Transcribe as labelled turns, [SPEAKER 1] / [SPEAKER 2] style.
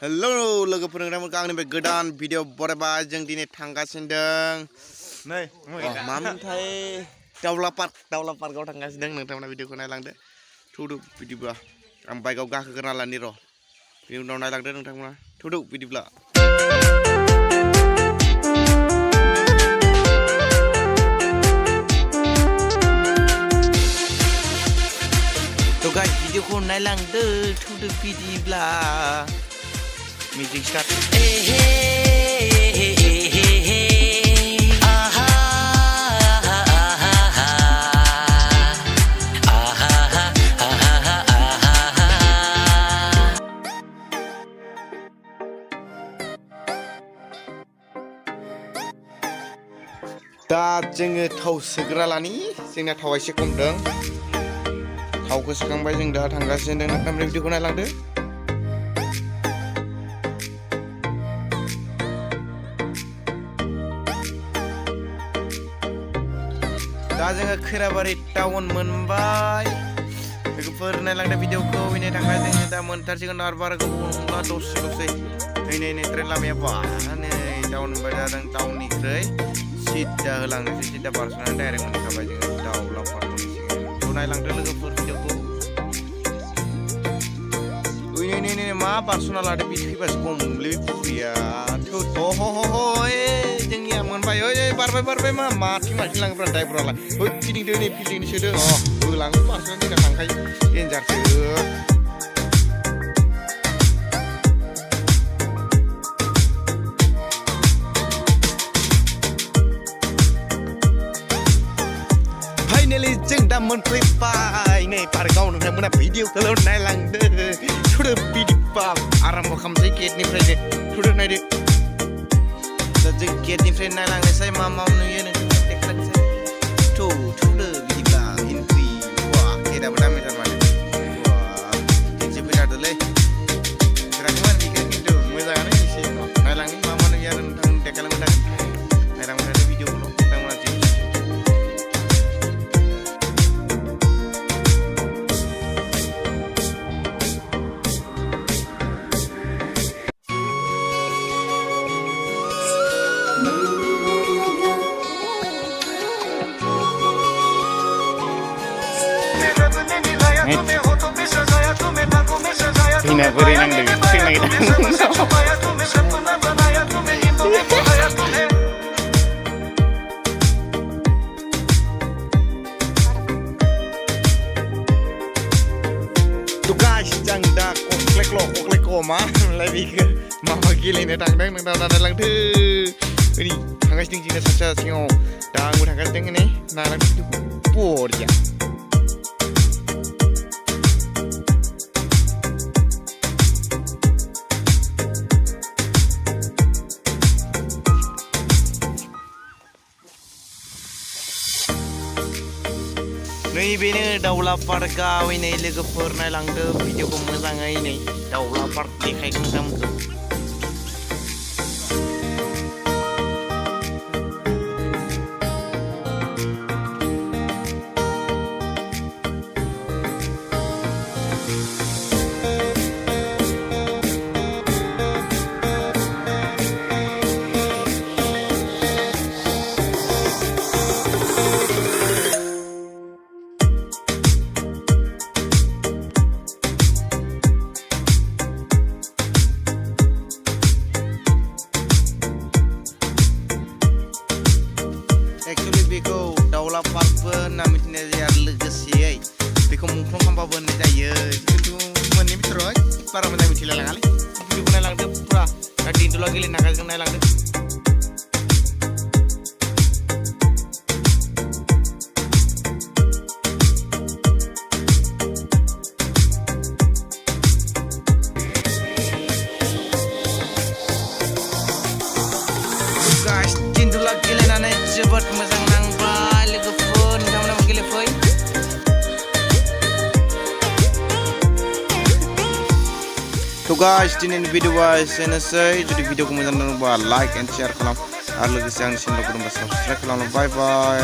[SPEAKER 1] Hello, लोगोफोर नोंथांमोनखौ आंनिफ्राय गोदान video बरायबाय जों दिनै थांगासिनो दं नै मामोनथाय दावला पार्कआव थांगासिनो दं नोंथांमोना भिडिअखौ नायलांदो थौदो बिदिब्ला आं बाइकआव गाखोग्रोना लानि र' बिनि उनाव नायलांदो नोंथांमोना थौदो बिदिब्ला तो गाइस भिडिअखौ नायलांदो थौदो बिदिब्ला Music start. दा जोङो थाव सोग्रा लानि जोंना थावा एसे खम दं थावखौ सोखांबाय जों दा थांगासिनो दं नोंथांमोना भिडिअखौ नायलांदो दा जोङो खैराबारि टाउन मोनबाय लोगोफोर नायलांदो भिडिअखौ फैनो थाखाय जोङो दा मोनथारसिगोन आरो बारा गोबाव दसे नै ट्रेन लामाया बाहानै टाउन मोनबाय दा जों टाउननिफ्राय सिदा होलांनोसै सिदा बारस'नानै डाइरेक्ट मोनखाबाय जोङो दावला पार्क मोनहैसिगोन नायलांदो लोगोफोर भिडिअखौ नै मा बारस'ना लादो बि थैबासो गमलै फुख्रिया जोंनिया मोनबाय बारबाय माथि लाङोब्रा ड्राइभारालाय फिदिंदो नै फिल्डिंनि सोदों होलाङो बारस'नानै जोंना थांखायो डेन्जारसो फाइनालि जों दा मोनफैबाय नै पार्कआव नोंथांमोना भिडिअखौल' नायलांदो थुदो बिदिबा आराम्भ खालामसै गेटनिफ्रायनो थुदो नायदो दा जों गेटनिफ्राय नायलांनोसै मा नुयो नोंथांमोना देखायनोसै थुदो बिदिबा एन्ट्रि गेटआबो दामिथार माने दिनसे फैथारदोलै नुफेराखैमोन बेखौ खिन्थु मोजाङानो एसे नायलांनि मा नुयो आरो नोंथांमोन देखायलांबाय थागोन नायलांबाय थादो भिडिअखौल' नोंथांमोना Hina beri nang deh, sing lagi dah. Tuh guys, jangan dah koklek lo mah, lebih ke mama gile nih tangdang lang tuh. Ini hangat tinggi saja singo, dah udah hangat tinggi nih, narang itu pur ya. नै बेनो दावला पार्कआव नै लोगोफोर नायलांदो भिडिअखौ मोजाङै नै दावला पार्क देखायगोन नोंथांमोनखौ Actually बेखौ दावला पार्कबो होनना मिथिनाय जायो आरो लोगोसेयै बेखौ मुंख्लं खाम्फाबो होननाय जायो खिन्थु मोननै बिथोराव बारा मोजां मिथिलाय लाङालै भिडिअखौ नायलांदो पुरा दा दिनदुला गेलेनो थाखाय जों नायलांदो guys दिनदुला गेलेनानै जोबोद मोजां नांबाय लोगोफोर नोंथांमोनाबो गेलेफै तो guys दिनैनि भिडिअआ एसेनोसै जुदि भिडिअखौ मोजां नाङोबा लाइक एन्ड शेयार खालाम आरो लोगोसे आंनि चेनेलखौ साबस्क्राइब खालाम बाय बाय